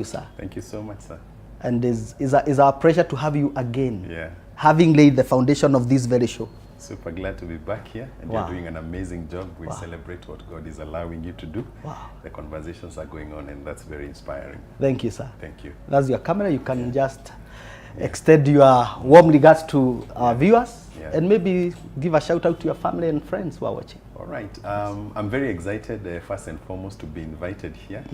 you, sir. Thank you so much, sir. And it's our pleasure to have you again. Yeah. Having laid the foundation of this very show. Super glad to be back here, and you're doing an amazing job. We celebrate what God is allowing you to do. The conversations are going on, and that's very inspiring. Thank you, sir. Thank you. That's your camera. You can just extend your warm regards to our viewers, and maybe give a shout out to your family and friends who are watching. All right. I'm very excited, first and foremost, to be invited here.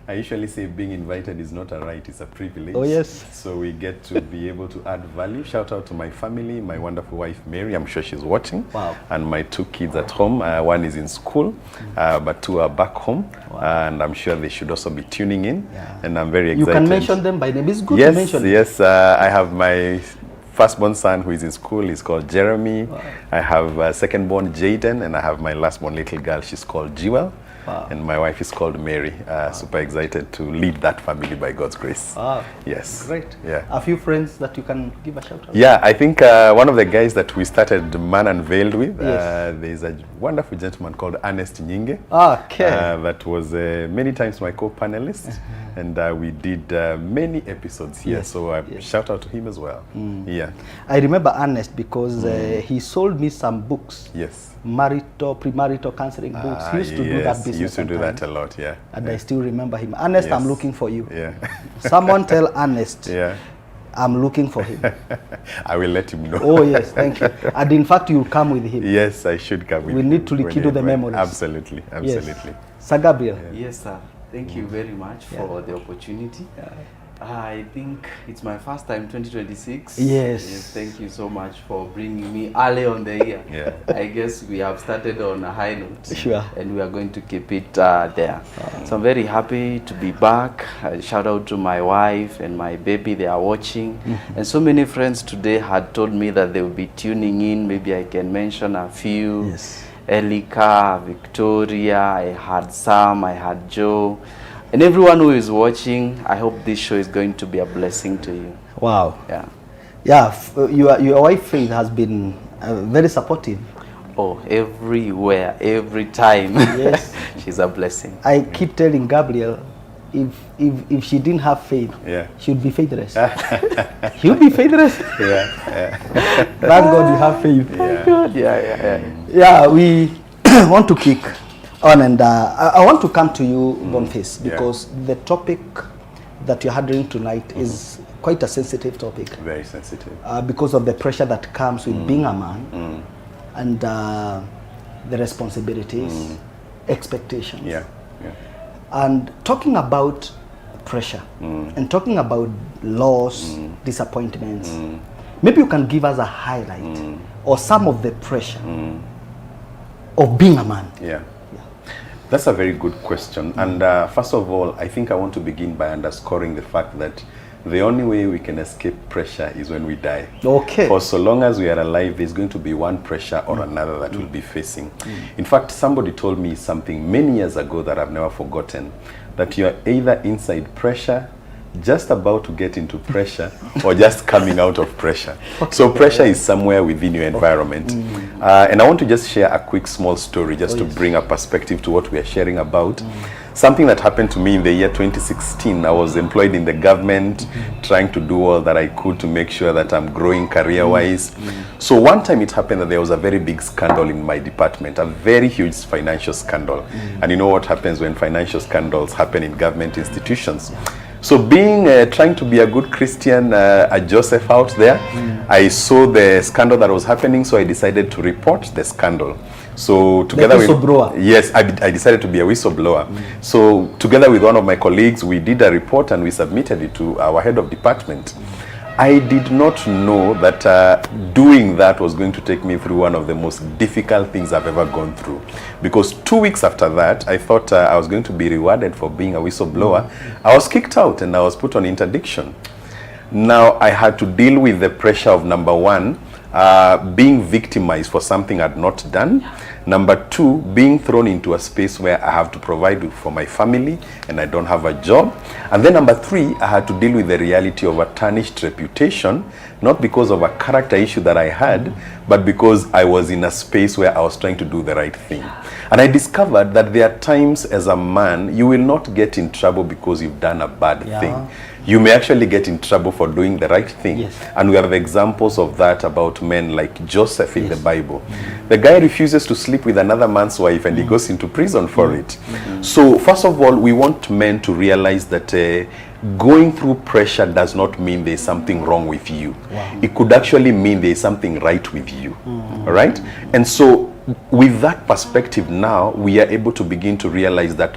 I usually say being invited is not a right, it's a privilege. Oh, yes. So we get to be able to add value. Shout out to my family, my wonderful wife, Mary. I'm sure she's watching. Wow. And my 2 kids at home. One is in school, but 2 are back home. And I'm sure they should also be tuning in. And I'm very excited. You can mention them by name. It's good to mention them. Yes, I have my firstborn son who is in school. He's called Jeremy. I have second-born Jaden, and I have my last-born little girl. She's called Jewel. And my wife is called Mary. Super excited to lead that family by God's grace. Yes. Great. Yeah. A few friends that you can give a shout out? Yeah, I think one of the guys that we started Man Unveiled with, there's a wonderful gentleman called Ernest Nyinge. Okay. That was many times my co-panelist. And we did many episodes here. So shout out to him as well. Yeah. I remember Ernest because he sold me some books. Yes. Premarital counseling books. He used to do that business. He used to do that a lot, And I still remember him. Ernest, I'm looking for you. Yeah. Someone tell Ernest. Yeah. I'm looking for him. I will let him know. Oh, yes, thank you. And in fact, you'll come with him. Yes, I should come with him. We need to rekindle the memories. Absolutely, absolutely. Yes. Sir Gabriel. Yes, sir. Thank you very much for the opportunity. I think it's my first time, 2026. Yes. Thank you so much for bringing me early on the year. I guess we have started on a high note. Sure. And we are going to keep it there. So I'm very happy to be back. Shout out to my wife and my baby. They are watching. And so many friends today had told me that they will be tuning in. Maybe I can mention a few. Yes. Elika, Victoria, I had Sam, I had Joe. And everyone who is watching, I hope this show is going to be a blessing to you. Wow. Yeah. Yeah, your wife Faith has been very supportive. Oh, everywhere, every time. Yes. she's a blessing. I keep telling Gabriel, if she didn't have faith, she would be faithless. She would be faithless. Thank God you have faith. Thank God. Yeah, we want to kick on, and I want to come to you, Boniface, because the topic that you're handling tonight is quite a sensitive topic. Very sensitive. Because of the pressure that comes with being a man and the responsibilities, expectations. And talking about pressure and talking about loss, disappointments, maybe you can give us a highlight or some of the pressure of being a man. That's a very good question. And first of all, I think I want to begin by underscoring the fact that the only way we can escape pressure is when we die. Okay. For so long as we are alive, there's going to be one pressure or another that we'll be facing. In fact, somebody told me something many years ago that I've never forgotten, that you're either inside pressure, just about to get into pressure, or just coming out of pressure. So pressure is somewhere within your environment. And I want to just share a quick small story just to bring a perspective to what we are sharing about. Something that happened to me in the year 2016. I was employed in the government, trying to do all that I could to make sure that I'm growing career-wise. So one time it happened that there was a very big scandal in my department, a very huge financial scandal. And you know what happens when financial scandals happen in government institutions. So being, trying to be a good Christian, a Joseph out there, I saw the scandal that was happening, so I decided to report the scandal. So together with, yes, I decided to be a whistleblower. So together with one of my colleagues, we did a report and we submitted it to our head of department. I did not know that doing that was going to take me through one of the most difficult things I've ever gone through. Because 2 weeks after that, I thought I was going to be rewarded for being a whistleblower. I was kicked out and I was put on interdiction. Now I had to deal with the pressure of, number one, being victimized for something I'd not done. Number two, being thrown into a space where I have to provide for my family and I don't have a job. And then number three, I had to deal with the reality of a tarnished reputation, not because of a character issue that I had, but because I was in a space where I was trying to do the right thing. And I discovered that there are times as a man, you will not get in trouble because you've done a bad thing. You may actually get in trouble for doing the right thing. And we have examples of that about men like Joseph in the Bible. The guy refuses to sleep with another man's wife and he goes into prison for it. So first of all, we want men to realize that going through pressure does not mean there's something wrong with you. It could actually mean there's something right with you. All right? And so with that perspective now, we are able to begin to realize that,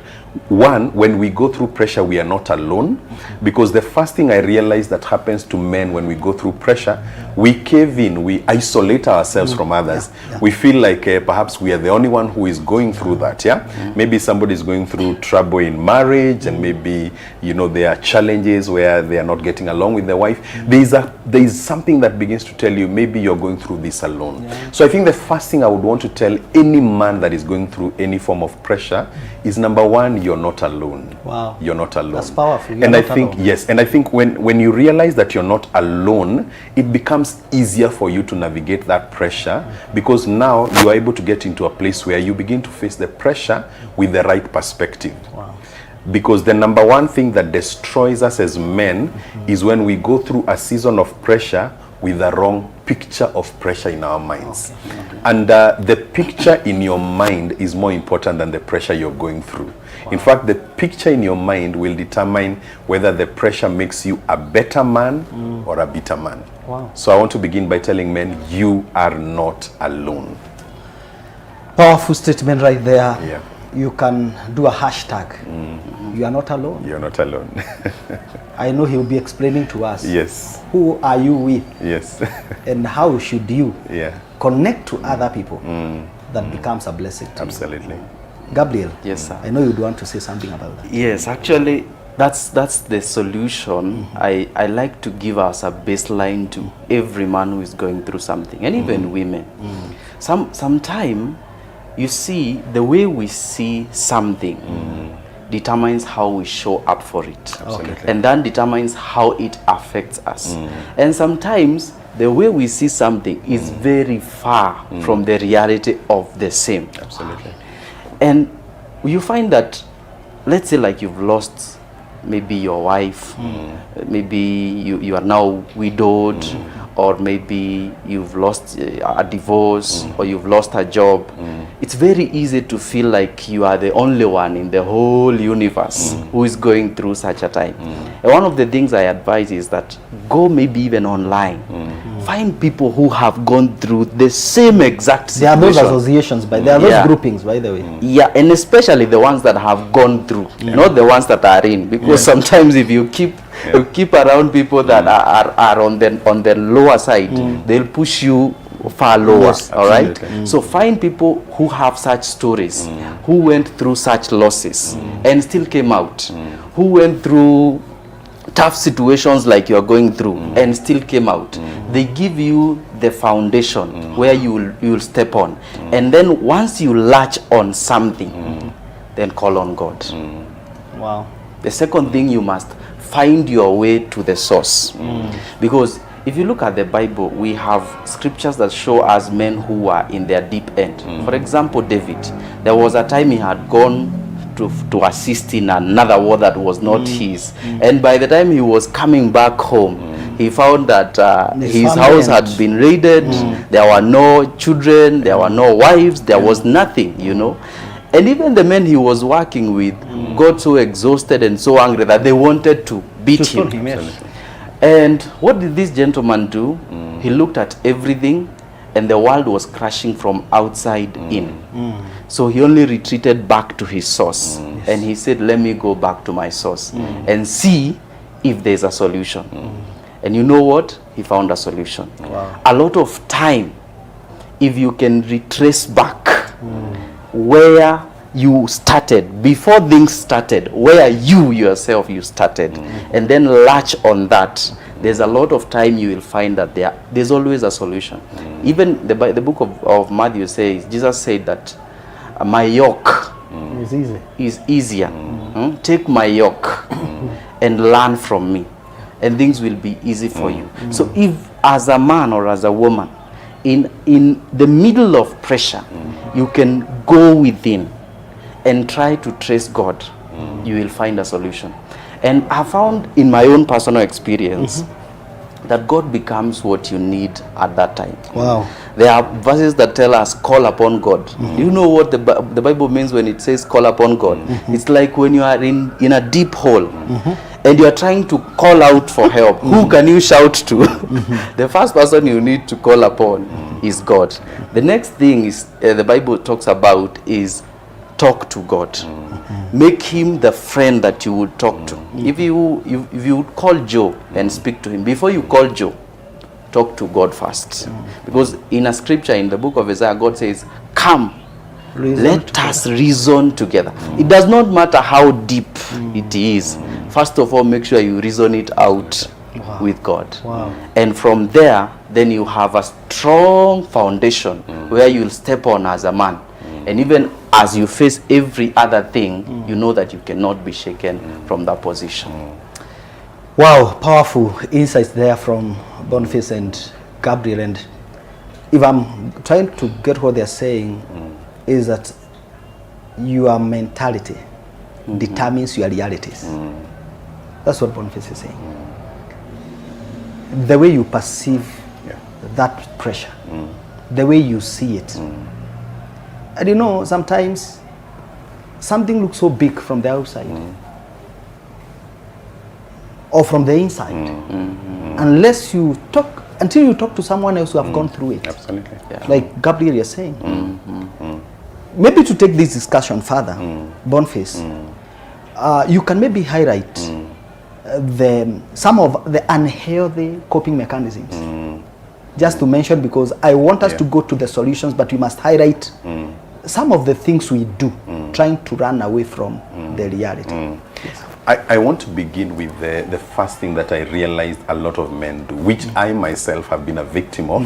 one, when we go through pressure, we are not alone. Because the first thing I realized that happens to men when we go through pressure, we cave in, we isolate ourselves from others. We feel like perhaps we are the only one who is going through that, Maybe somebody is going through trouble in marriage, and maybe, you know, there are challenges where they are not getting along with their wife. There is something that begins to tell you, maybe you're going through this alone. So I think the first thing I would want to tell any man that is going through any form of pressure is, number one, you're not alone. You're not alone. That's powerful. And I think, and I think when you realize that you're not alone, it becomes easier for you to navigate that pressure, because now you are able to get into a place where you begin to face the pressure with the right perspective. Because the number one thing that destroys us as men is when we go through a season of pressure with the wrong picture of pressure in our minds. And the picture in your mind is more important than the pressure you're going through. In fact, the picture in your mind will determine whether the pressure makes you a better man or a bitter man. So I want to begin by telling men, you are not alone. Powerful statement right there. You can do a hashtag. You are not alone. You're not alone. I know he'll be explaining to us. Yes. Who are you with? Yes. And how should you connect to other people that becomes a blessing to Absolutely. you. Gabriel. Yes, sir. I know you'd want to say something about that. Yes, actually, that's the solution. I like to give us a baseline to every man who is going through something, and even women. Sometime, you see, the way we see something determines how we show up for it. And that determines how it affects us. And sometimes the way we see something is very far from the reality of the same. Absolutely. And you find that, let's say like you've lost maybe your wife, maybe you are now widowed, or maybe you've lost a divorce, or you've lost a job. It's very easy to feel like you are the only one in the whole universe who is going through such a time. And one of the things I advise is that go maybe even online. Find people who have gone through the same exact situation. There are those associations, there are those groupings, by the way. Yeah, and especially the ones that have gone through, not the ones that are in. Because sometimes if you keep around people that are on the lower side, they'll push you far lower. Yes, all right. So find people who have such stories, who went through such losses and still came out, who went through tough situations like you are going through and still came out. They give you the foundation where you will step on, and then once you latch on something, then call on God. Wow. The second thing, you must find your way to the source, because if you look at the Bible, we have scriptures that show us men who are in their deep end. For example, David, there was a time he had gone to assist in another war that was not his, and by the time he was coming back home, he found that his house had been raided. There were no children, there were no wives, there was nothing, you know. And even the men he was working with got so exhausted and so angry that they wanted to beat him. And what did this gentleman do? He looked at everything, and the world was crashing from outside in. So he only retreated back to his source. And he said, let me go back to my source and see if there's a solution. And you know what? He found a solution. Wow. A lot of time, if you can retrace back where you started, before things started, where you yourself started, and then latch on that, there's a lot of time you will find that there's always a solution. Even the book of Matthew says, Jesus said that my yoke is easier. Take my yoke and learn from me, and things will be easy for you. So if as a man or as a woman, in the middle of pressure, you can go within and try to trace God, you will find a solution. And I found in my own personal experience that God becomes what you need at that time. Wow. There are verses that tell us, call upon God. Do you know what the Bible means when it says call upon God? It's like when you are in a deep hole and you are trying to call out for help. Who can you shout to? The first person you need to call upon is God. The next thing is the Bible talks about is talk to God. Make him the friend that you would talk to. If you would call Joe and speak to him, before you call Joe, talk to God first. Because in a scripture in the book of Isaiah, God says, come, let us reason together. It does not matter how deep it is. First of all, make sure you reason it out with God. And from there, then you have a strong foundation where you'll step on as a man. And even as you face every other thing, you know that you cannot be shaken from that position. Wow, powerful insights there from Boniface and Gabriel. And if I'm trying to get what they're saying, is that your mentality determines your realities. That's what Boniface is saying. The way you perceive that pressure, the way you see it. And you know, sometimes something looks so big from the outside or from the inside, unless you talk, until you talk to someone else who have gone through it. Absolutely. Like Gabriel is saying. Maybe to take this discussion further, Boniface, you can maybe highlight some of the unhealthy coping mechanisms. Just to mention, because I want us to go to the solutions, but you must highlight some of the things we do, trying to run away from the reality. Yes. I want to begin with the first thing that I realized a lot of men do, which I myself have been a victim of,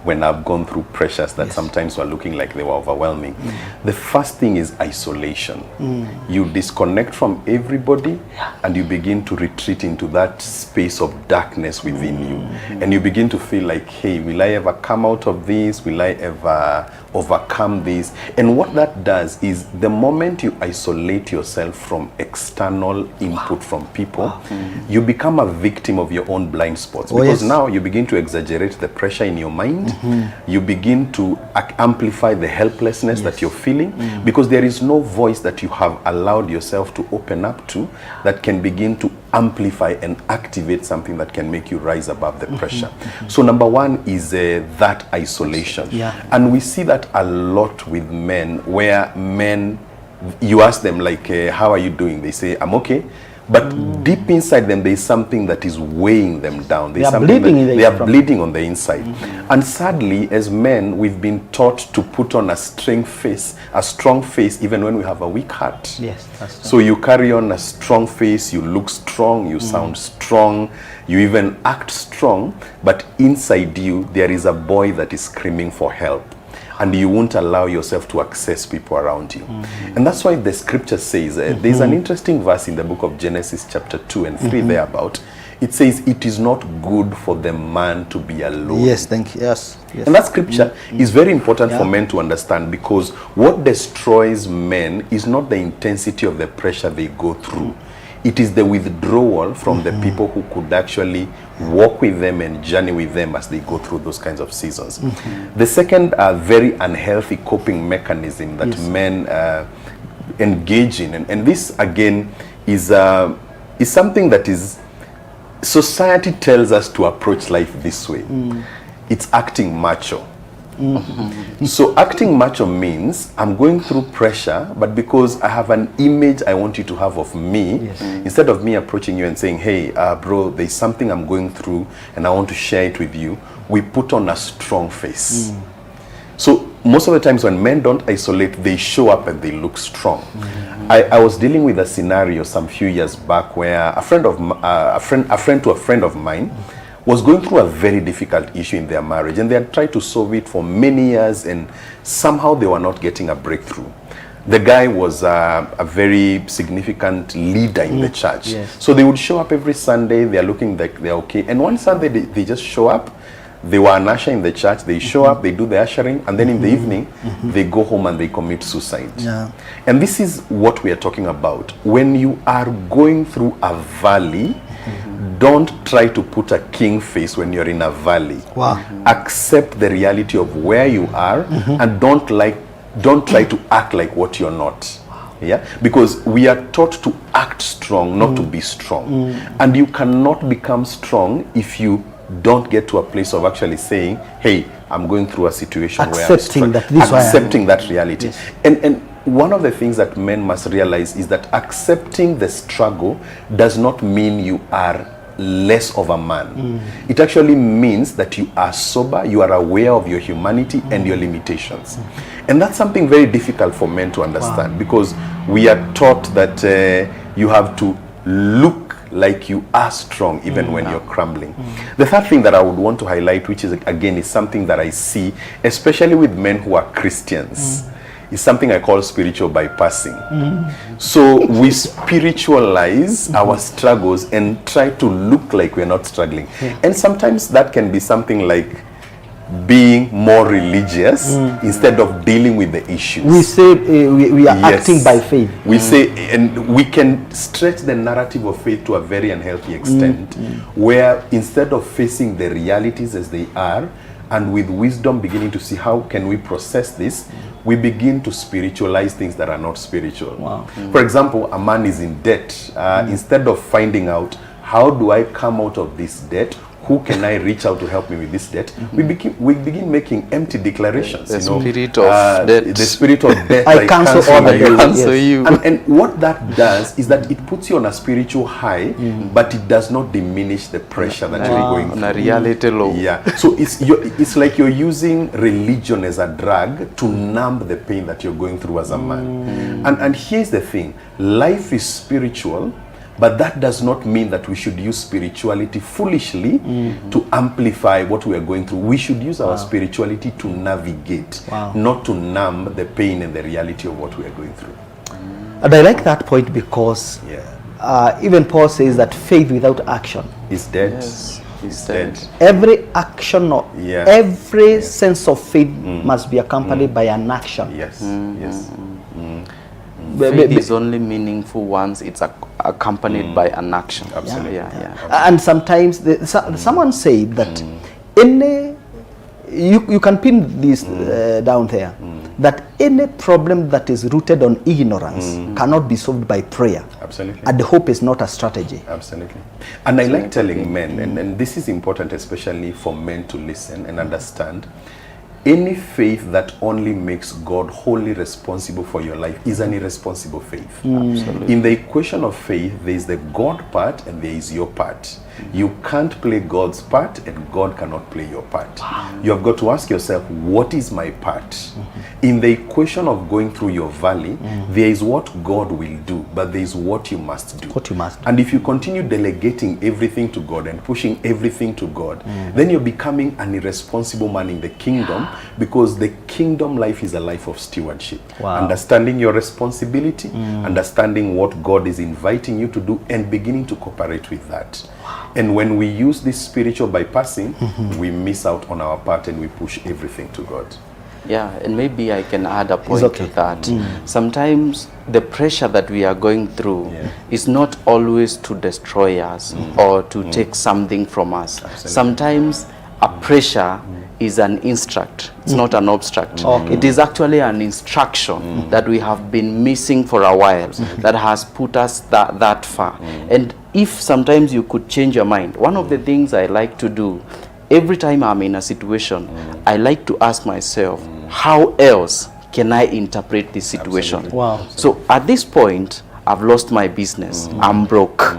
when I've gone through pressures that sometimes were looking like they were overwhelming. The first thing is isolation. You disconnect from everybody and you begin to retreat into that space of darkness within you. And you begin to feel like, hey, will I ever come out of this? Will I ever overcome this? And what that does is the moment you isolate yourself from external input from people, you become a victim of your own blind spots. Because now you begin to exaggerate the pressure in your mind. You begin to amplify the helplessness that you're feeling, because there is no voice that you have allowed yourself to open up to that can begin to amplify and activate something that can make you rise above the pressure. So number one is that isolation. And we see that a lot with men, where men, you ask them like, how are you doing? They say, I'm okay. But deep inside them, there is something that is weighing them down. They are bleeding on the inside. And sadly, as men, we've been taught to put on a strong face, even when we have a weak heart. Yes, that's true. So you carry on a strong face, you look strong, you sound strong, you even act strong, but inside you, there is a boy that is screaming for help. And you won't allow yourself to access people around you. And that's why the scripture says, there's an interesting verse in the book of Genesis chapter 2 and 3 thereabout. It says, it is not good for the man to be alone. Yes, thank you. Yes. And that scripture is very important for men to understand, because what destroys men is not the intensity of the pressure they go through. It is the withdrawal from the people who could actually walk with them and journey with them as they go through those kinds of seasons. The second very unhealthy coping mechanism that men engage in, and this again is something that is, society tells us to approach life this way. It's acting macho. So acting macho means I'm going through pressure, but because I have an image I want you to have of me, instead of me approaching you and saying, hey, bro, there's something I'm going through and I want to share it with you, we put on a strong face. So most of the times when men don't isolate, they show up and they look strong. I was dealing with a scenario some few years back where a friend to a friend of mine was going through a very difficult issue in their marriage, and they had tried to solve it for many years, and somehow they were not getting a breakthrough. The guy was a very significant leader in the church. So they would show up every Sunday, they're looking like they're okay. And one Sunday they just show up, they were an usher in the church, they show up, they do the ushering, and then in the evening, they go home and they commit suicide. And this is what we are talking about. When you are going through a valley, don't try to put a king face when you're in a valley. Accept the reality of where you are, and don't try to act like what you're not. Because we are taught to act strong, not to be strong. And you cannot become strong if you don't get to a place of actually saying, hey, I'm going through a situation where I'm strong. Accepting that reality. And one of the things that men must realize is that accepting the struggle does not mean you are less of a man. It actually means that you are sober, you are aware of your humanity and your limitations. And that's something very difficult for men to understand, because we are taught that you have to look like you are strong even when you're crumbling. The third thing that I would want to highlight, which is again is something that I see especially with men who are Christians, is something I call spiritual bypassing. So we spiritualize our struggles and try to look like we're not struggling. And sometimes that can be something like being more religious instead of dealing with the issues. We say we are acting by faith. We say, and we can stretch the narrative of faith to a very unhealthy extent, where instead of facing the realities as they are, and with wisdom beginning to see how can we process this, we begin to spiritualize things that are not spiritual. For example, a man is in debt. Instead of finding out how do I come out of this debt, who can I reach out to help me with this debt, we begin making empty declarations. The spirit of debt. The spirit of debt. I cancel all the debt. And what that does is that it puts you on a spiritual high, but it does not diminish the pressure that you're going through. On a reality low. So it's like you're using religion as a drug to numb the pain that you're going through as a man. And here's the thing: life is spiritual, But that does not mean that we should use spirituality foolishly to amplify what we are going through. We should use our spirituality to navigate, not to numb the pain and the reality of what we are going through. And I like that point because even Paul says that faith without action is dead. Yes. Is dead. Every action, every sense of faith must be accompanied by an action. Yes, yes. Faith is only meaningful once it's accompanied by an action. Absolutely. And sometimes someone said that you can pin this down there, that any problem that is rooted on ignorance cannot be solved by prayer. Absolutely. And the hope is not a strategy. Absolutely. And I like telling men, and this is important especially for men to listen and understand, any faith that only makes God wholly responsible for your life is an irresponsible faith. Absolutely. In the equation of faith, there is the God part and there is your part. You can't play God's part and God cannot play your part. You have got to ask yourself, what is my part? In the equation of going through your valley, there is what God will do, but there is what you must do. What you must do. And if you continue delegating everything to God and pushing everything to God, then you're becoming an irresponsible man in the kingdom, because the kingdom life is a life of stewardship. Understanding your responsibility, understanding what God is inviting you to do, and beginning to cooperate with that. And when we use this spiritual bypassing, we miss out on our part and we push everything to God. Yeah, and maybe I can add a point to that. Sometimes the pressure that we are going through is not always to destroy us or to take something from us. Absolutely. Sometimes a pressure is an instruct. It's not an obstruct. It is actually an instruction that we have been missing for a while that has put us that far. And if sometimes you could change your mind, one of the things I like to do every time I'm in a situation, I like to ask myself, how else can I interpret this situation? Absolutely. So at this point, I've lost my business. I'm broke.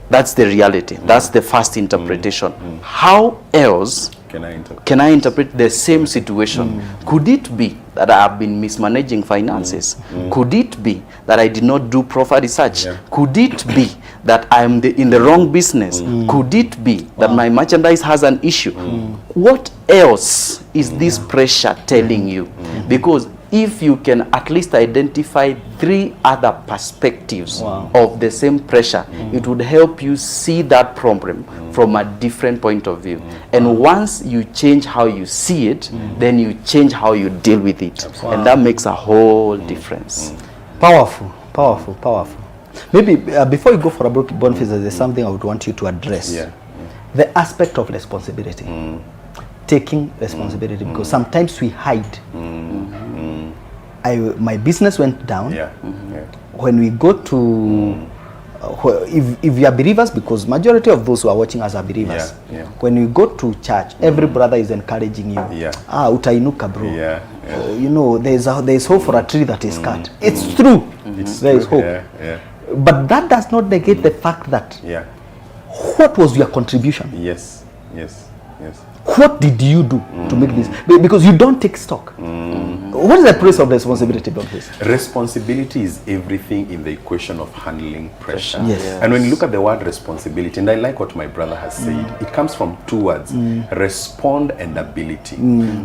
That's the reality. That's the first interpretation. How else can I interpret the same situation? Could it be that I have been mismanaging finances? Could it be that I did not do proper research? Could it be that I am in the wrong business? Could it be that my merchandise has an issue? What else is this pressure telling you? Because if you can at least identify 3 other perspectives of the same pressure, it would help you see that problem from a different point of view. And once you change how you see it, then you change how you deal with it. And that makes a whole difference. Powerful, powerful, powerful. Maybe before you go for a broken Boniface, there's something I would want you to address. The aspect of responsibility. Taking responsibility, because sometimes we hide. My business went down. When we go to, if you are believers, because majority of those who are watching us are believers, when we go to church, every brother is encouraging you. Utainuka, bro. You know, there's hope for a tree that is cut. It's true. There is hope. But that does not negate the fact that what was your contribution? What did you do to make this? Because you don't take stock. What is the place of responsibility about this? Responsibility is everything in the equation of handling pressure. And when you look at the word responsibility, and I like what my brother has said, it comes from 2 words, respond and ability,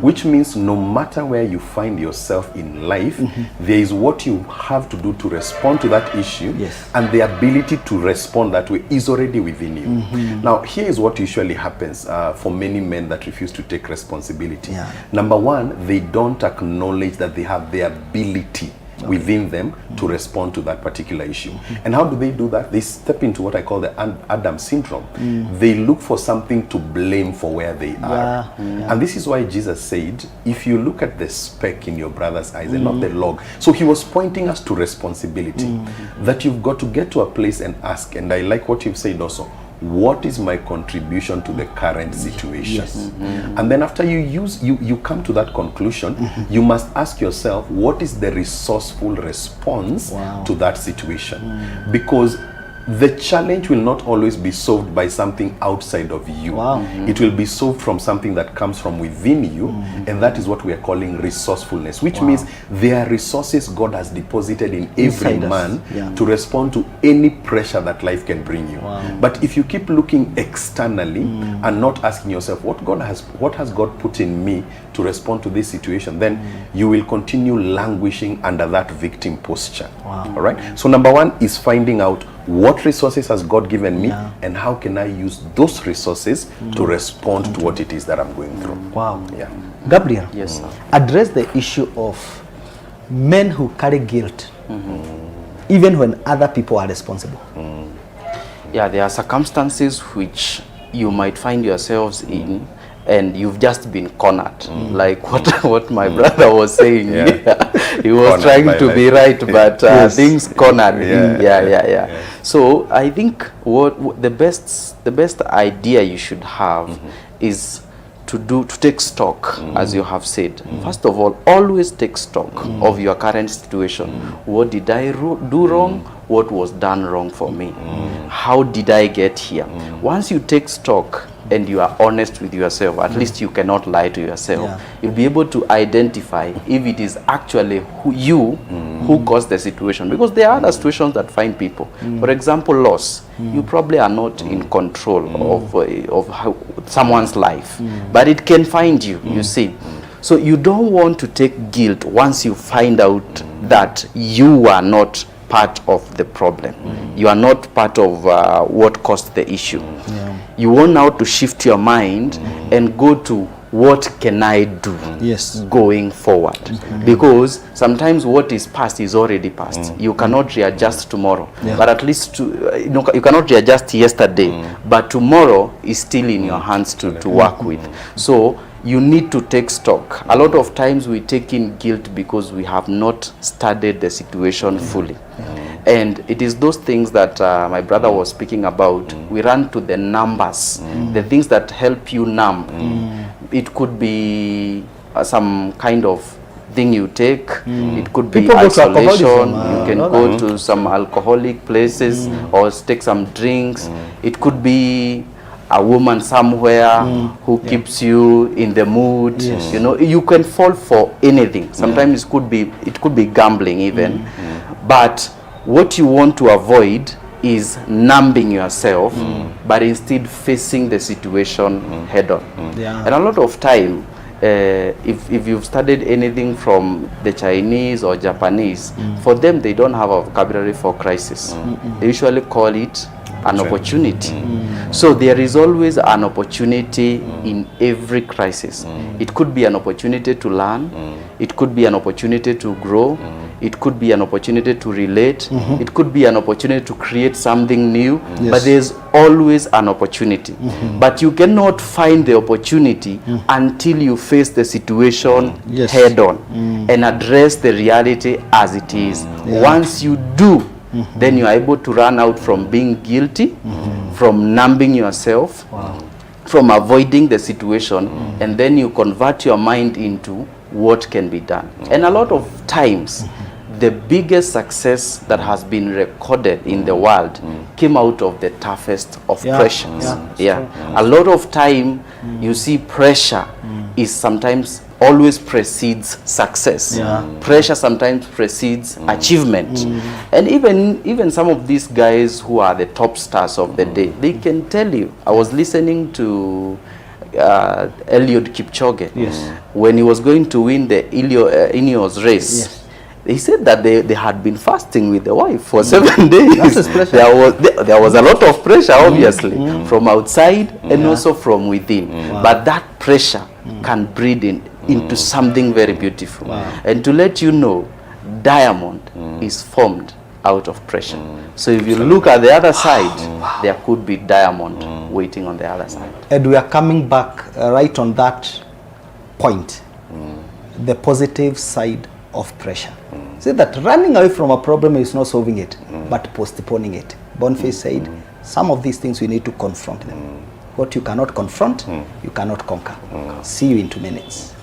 which means no matter where you find yourself in life, there is what you have to do to respond to that issue, and the ability to respond that way is already within you. Now, here is what usually happens for many men that refuse to take responsibility. Number 1, they don't acknowledge that they have the ability within them to respond to that particular issue. And how do they do that? They step into what I call the Adam syndrome. They look for something to blame for where they are. And this is why Jesus said, if you look at the speck in your brother's eyes and not the log. So he was pointing us to responsibility, that you've got to get to a place and ask. And I like what you've said also. What is my contribution to the current situation? And then after you come to that conclusion, you must ask yourself, what is the resourceful response to that situation? Because the challenge will not always be solved by something outside of you. Wow. It will be solved from something that comes from within you, and that is what we are calling resourcefulness, which means there are resources God has deposited in every Inside us. man Yeah. to respond to any pressure that life can bring you. But if you keep looking externally and not asking yourself, what has God put in me to respond to this situation, then you will continue languishing under that victim posture. All right. So number one is finding out what resources has God given me, and how can I use those resources to respond to what it is that I'm going through. Wow. Yeah. Gabriel, Yes, sir. address the issue of men who carry guilt even when other people are responsible. Yeah, there are circumstances which you might find yourselves in, and you've just been cornered, like what my brother was saying. He was Cornered trying by to life. be right, but things cornered him. Yeah. So I think what the best idea you should have is to take stock, as you have said. First of all, always take stock of your current situation. What did I do wrong? What was done wrong for me? How did I get here? Once you take stock and you are honest with yourself, at least you cannot lie to yourself. You'll be able to identify if it is actually who caused the situation, because there are other situations that find people. For example, loss. You probably are not in control of how someone's life, but it can find you, you see. So you don't want to take guilt once you find out that you are not part of the problem. You are not part of what caused the issue. You want now to shift your mind and go to what can I do going forward? Because sometimes what is past is already past. You cannot readjust tomorrow, but at least you cannot readjust yesterday, but tomorrow is still in your hands to work with. So you need to take stock. A lot of times we take in guilt because we have not studied the situation fully. And it is those things that my brother was speaking about. We run to the numbers, the things that help you numb. It could be some kind of thing you take. It could be isolation. You can go to some alcoholic places or take some drinks. It could be a woman somewhere who keeps you in the mood. You know, you can fall for anything. Sometimes it could be gambling even. But what you want to avoid is numbing yourself, but instead facing the situation head on. And a lot of time, if you've studied anything from the Chinese or Japanese, for them they don't have a vocabulary for crisis. They usually call it an opportunity. So there is always an opportunity in every crisis. It could be an opportunity to learn. It could be an opportunity to grow. It could be an opportunity to relate. It could be an opportunity to create something new. But there's always an opportunity. But you cannot find the opportunity until you face the situation head on and address the reality as it is. Once you do, then you are able to run out from being guilty, from numbing yourself, from avoiding the situation, and then you convert your mind into what can be done. And a lot of times, the biggest success that has been recorded in the world came out of the toughest of pressures. A lot of time, you see pressure is sometimes always precedes success. Pressure sometimes precedes achievement. And even some of these guys who are the top stars of the day, they can tell you. I was listening to Eliud Kipchoge when he was going to win the Ineos race. He said that they had been fasting with the wife for 7 days. There was a lot of pressure, obviously, from outside and also from within. But that pressure can breed into something very beautiful. And to let you know, diamond is formed out of pressure. So if you look at the other side, there could be diamond waiting on the other side. And we are coming back right on that point, the positive side of pressure. See that running away from a problem is not solving it, but postponing it. Boniface said, some of these things we need to confront them. What you cannot confront, you cannot conquer. See you in 2 minutes.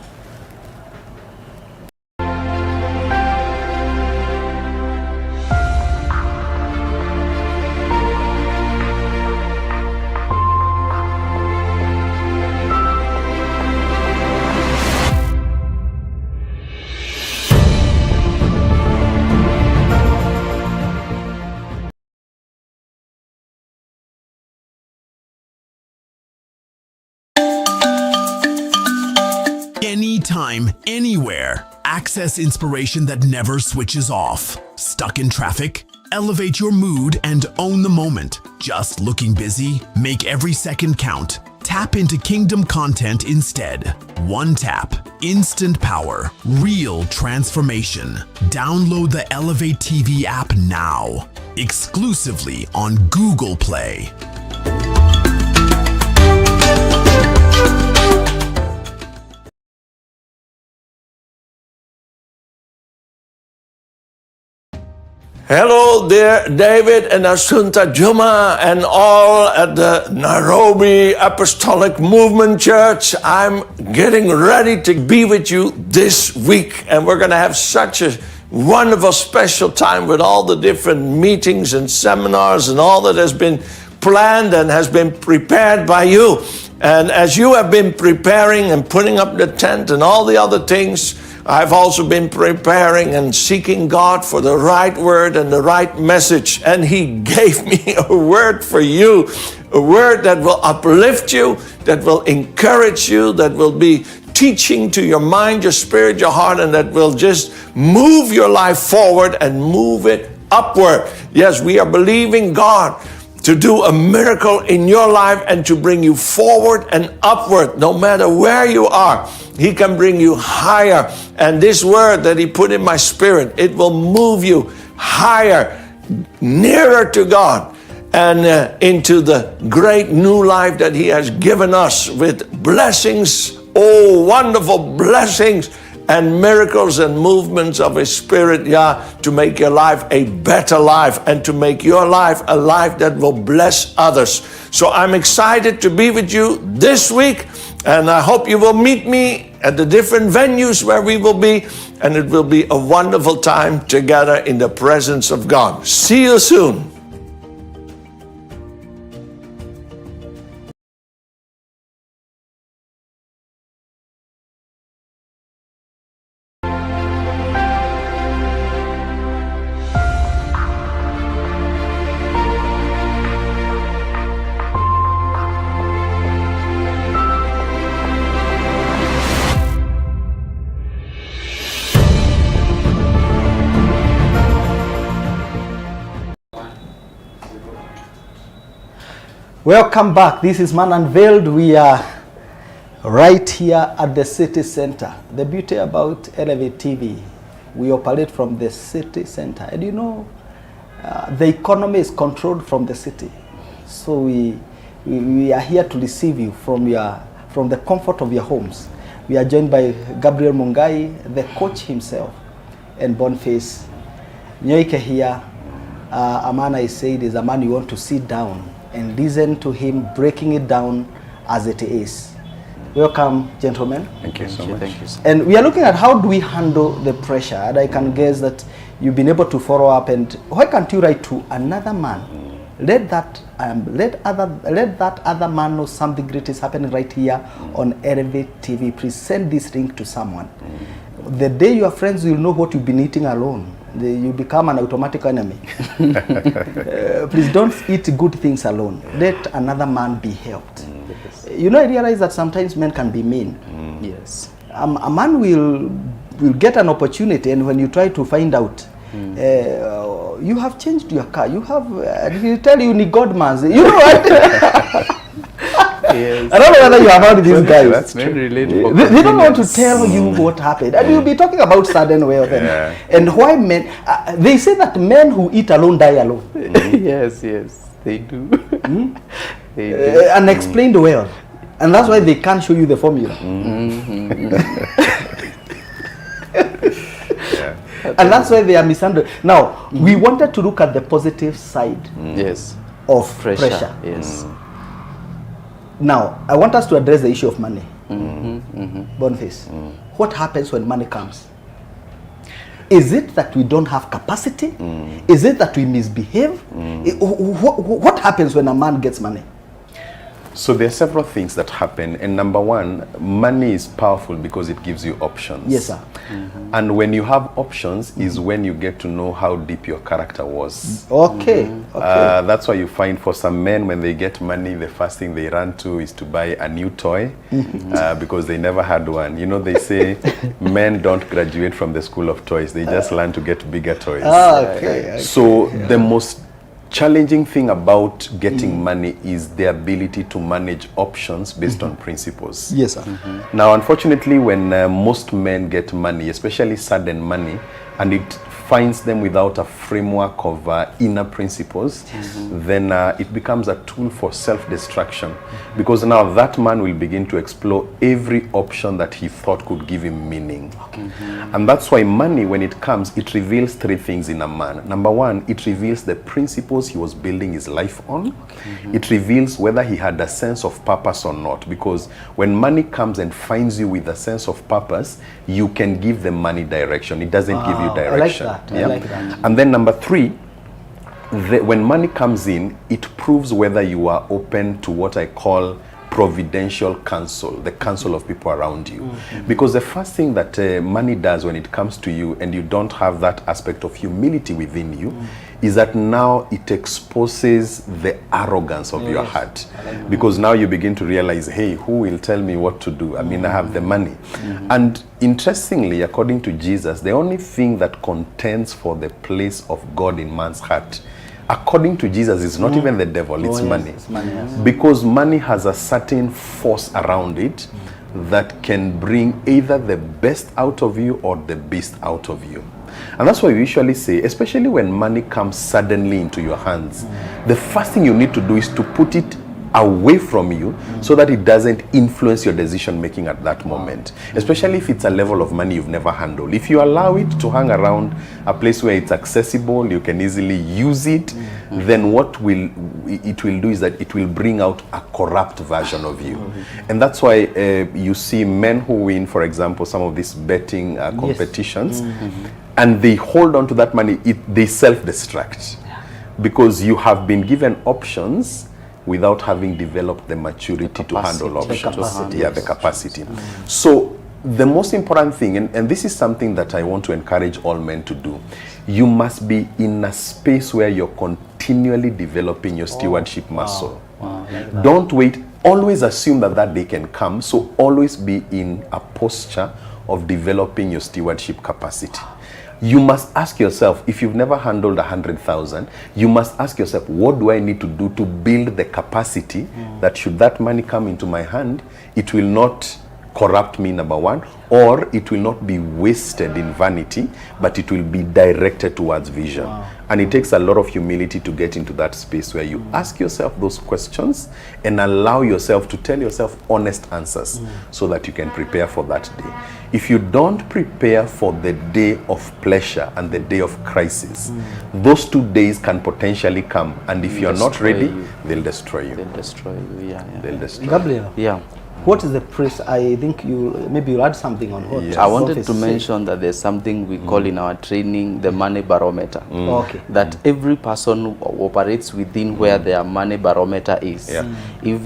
Anytime, anywhere. Access inspiration that never switches off. Stuck in traffic? Elevate your mood and own the moment. Just looking busy? Make every second count. Tap into Kingdom content instead. One tap, instant power, real transformation. Download the Elevate TV app now. Exclusively on Google Play. Hello there, David and Assunta Juma and all at the Nairobi Apostolic Movement Church. I'm getting ready to be with you this week, and we're going to have such a wonderful special time with all the different meetings and seminars and all that has been planned and has been prepared by you. And as you have been preparing and putting up the tent and all the other things, I've also been preparing and seeking God for the right word and the right message. And He gave me a word for you, a word that will uplift you, that will encourage you, that will be teaching to your mind, your spirit, your heart, and that will just move your life forward and move it upward. Yes, we are believing God to do a miracle in your life and to bring you forward and upward, no matter where you are. He can bring you higher. And this word that He put in my spirit, it will move you higher, nearer to God, and into the great new life that He has given us with blessings, oh, wonderful blessings and miracles and movements of His Spirit, to make your life a better life and to make your life a life that will bless others. So I'm excited to be with you this week, and I hope you will meet me at the different venues where we will be, and it will be a wonderful time together in the presence of God. See you soon. Welcome back. This is Man Unveiled. We are right here at the city center. The beauty about Elevate TV, we operate from the city center. And you know, the economy is controlled from the city. So we are here to receive you from the comfort of your homes. We are joined by Gabriel Mungai, the coach himself, and Boniface Nyoike here. A man, I said, is a man you want to sit down and listen to him breaking it down as it is. Welcome, gentlemen. Thank you so much. Thank you. And we are looking at how do we handle the pressure. And I can guess that you've been able to follow up. And why can't you write to another man? Let that other man know something great is happening right here on Elevate TV. Please send this link to someone. The day your friends will know what you've been eating alone, you become an automatic enemy. Please don't eat good things alone. Let another man be helped. Yes. You know, I realize that sometimes men can be mean. Yes. A man will get an opportunity, and when you try to find out, you have changed your car. You have, he'll tell you, Godman's. You know what? Yes. I don't know whether you have heard these guys. That's true. They don't want to tell you what happened. And you'll be talking about sudden wealth and why men, they say that men who eat alone die alone. Yes, they do. They do. Unexplained wealth. And that's why they can't show you the formula. And that's why they are misunderstood. Now, we wanted to look at the positive side of pressure. Yes. Now, I want us to address the issue of money. Boniface, what happens when money comes? Is it that we don't have capacity? Is it that we misbehave? What happens when a man gets money? So there are several things that happen, and number one, money is powerful because it gives you options. Yes, sir. And when you have options is when you get to know how deep your character was. Okay. That's why you find for some men, when they get money, the first thing they run to is to buy a new toy because they never had one. You know, they say men don't graduate from the school of toys. They just learn to get bigger toys. Okay. So the most challenging thing about getting money is the ability to manage options based on principles. Yes, sir. Now, unfortunately, when most men get money, especially sudden money, and it finds them without a framework of inner principles, then it becomes a tool for self-destruction. Because now that man will begin to explore every option that he thought could give him meaning. And that's why money, when it comes, it reveals three things in a man. Number one, it reveals the principles he was building his life on. It reveals whether he had a sense of purpose or not. Because when money comes and finds you with a sense of purpose, you can give the money direction. It doesn't give you direction. I like that. And then number three, when money comes in, it proves whether you are open to what I call providential counsel, the counsel of people around you. Because the first thing that money does when it comes to you and you don't have that aspect of humility within you is that now it exposes the arrogance of your heart. Because now you begin to realize, hey, who will tell me what to do? I mean, I have the money. And interestingly, according to Jesus, the only thing that contends for the place of God in man's heart, according to Jesus, is not even the devil, it's money. It's money, yes. Because money has a certain force around it that can bring either the best out of you or the beast out of you. And that's why we usually say, especially when money comes suddenly into your hands, the first thing you need to do is to put it away from you so that it doesn't influence your decision making at that moment, especially if it's a level of money you've never handled. If you allow it to hang around a place where it's accessible, you can easily use it, then what it will do is that it will bring out a corrupt version of you. And that's why you see men who win, for example, some of these betting competitions, and they hold on to that money, they self-destruct because you have been given options without having developed the maturity to handle options. The capacity. So the most important thing, and this is something that I want to encourage all men to do, you must be in a space where you're continually developing your stewardship muscle. Don't wait. Always assume that day can come. So always be in a posture of developing your stewardship capacity. You must ask yourself, if you've never handled 100,000, you must ask yourself, what do I need to do to build the capacity that should that money come into my hand, it will not corrupt me, number one, or it will not be wasted in vanity, but it will be directed towards vision. And it takes a lot of humility to get into that space where you ask yourself those questions and allow yourself to tell yourself honest answers so that you can prepare for that day. If you don't prepare for the day of pleasure and the day of crisis, those 2 days can potentially come, and if you're not ready, they'll destroy you. They'll destroy you, They'll destroy you. Gabriel, yeah. what is the price? I think maybe you'll add something on what. I wanted to mention that there's something we call in our training the money barometer. Okay. That every person operates within where their money barometer is. If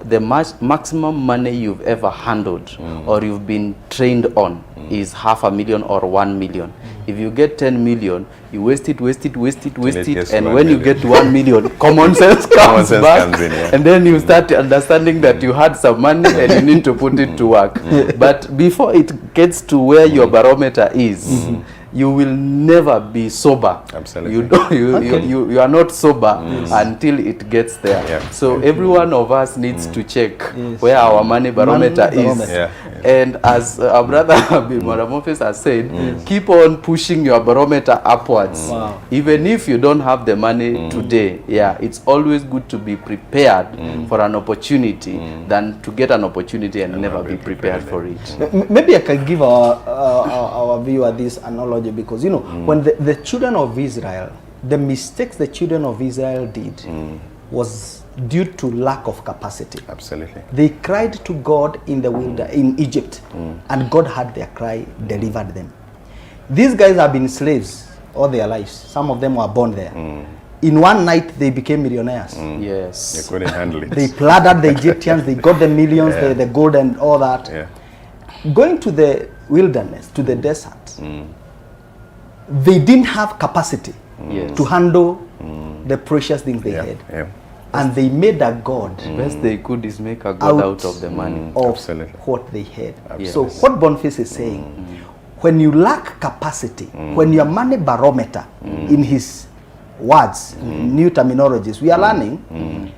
the maximum money you've ever handled or you've been trained on is 500,000 or 1 million. If you get 10 million, you waste it, and when you get to 1 million, common sense comes back, and then you start understanding that you had some money and you need to put it to work. But before it gets to where your barometer is, you will never be sober. Absolutely. You are not sober until it gets there. So every one of us needs to check where our money barometer is. And as our brother 𝗵𝗏 has said, keep on pushing your barometer upwards. Even if you don't have the money today, it's always good to be prepared for an opportunity than to get an opportunity and never be prepared for it. Maybe I can give our viewer this analogy, because you know, when the children of Israel, the mistakes the children of Israel did was due to lack of capacity. Absolutely. They cried to God in the wilderness, in Egypt, and God heard their cry, delivered them. These guys have been slaves all their lives. Some of them were born there. In one night, they became millionaires. Yes. They couldn't handle it. They plundered the Egyptians, they got the millions, the gold and all that. Yeah. Going to the wilderness, to the desert, they didn't have capacity to handle the precious things they had. Yeah. And they made a god Best they could is make a god out of the money. of Absolutely. what they had. Yes. So what Boniface is saying, when you lack capacity, when your money barometer, in his words, new terminologies, we are learning,